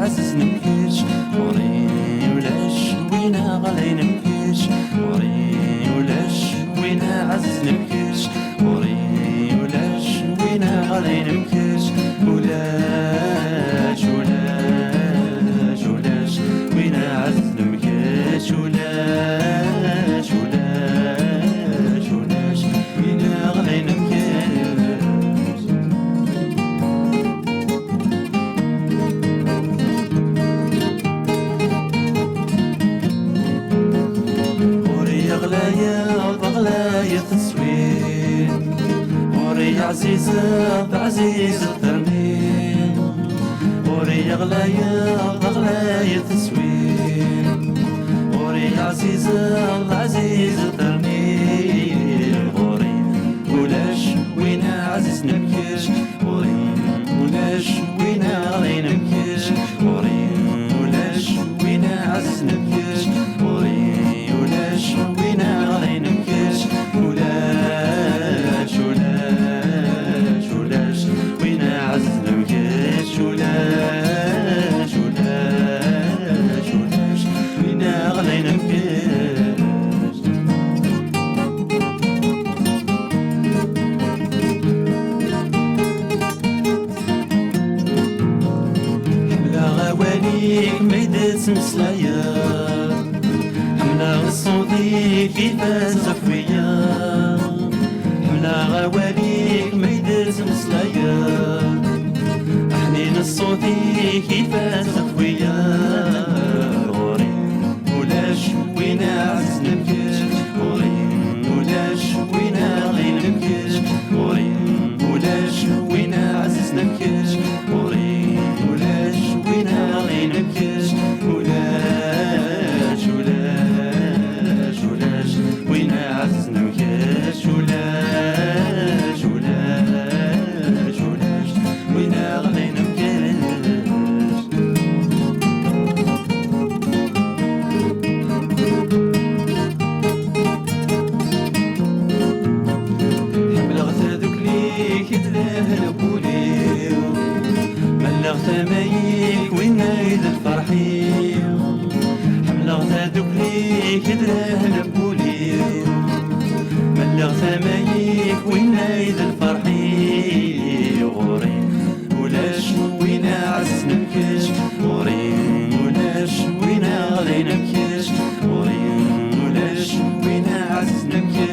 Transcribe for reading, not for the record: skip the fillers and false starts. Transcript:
عزز نمكيش وري ولاش وينا غالي نمكيش وري ولاش وينا عزز نمكيش وري ولاش وينا غالي نمكيش ولاش ولاش ولاش وينا عزز نمكيش ولاش ولاش ولاش وينا غالي نمكيش غلاية تصوير وري عزيزة بعزيز الترنيم وري غلاية تصوير وري عزيزة بعزيز الترنيم وري ولاش وينا عزيز نمكيش وري ولاش وينا غالي نمكيش وري ولاش وينا عزيز نمكيش وري ولاش وينا غالي نمكيش ولاش ولاش ولاش وينا عزز نمكيش ولاش ولاش ولاش وينا غالي نمكيش حملة غواليك ميدت مسلايا حملة الصوتي في فاز فيا حملة غواليك ميدت مسلايا حنين الصوتي كيفاش خويا غوري ولاش وينا عز نمكيش غوري ولاش وينا غي نمكيش غوري ولاش وينا عزز نمكيش غوري ولاش وينا غي نمكيش ولاش ولاش ولاش وينا عزز نمكيش ولاش ولاش ولاش وينا غي نمكيش مايك وين نايد الفرحي حملة دوك ليك دراه نبولي ملغت مايك وين نايد الفرحي غوري ولاش وينا عز نمكيش غوري ولاش وينا غالي نمكيش غوري ولاش وينا عز نمكيش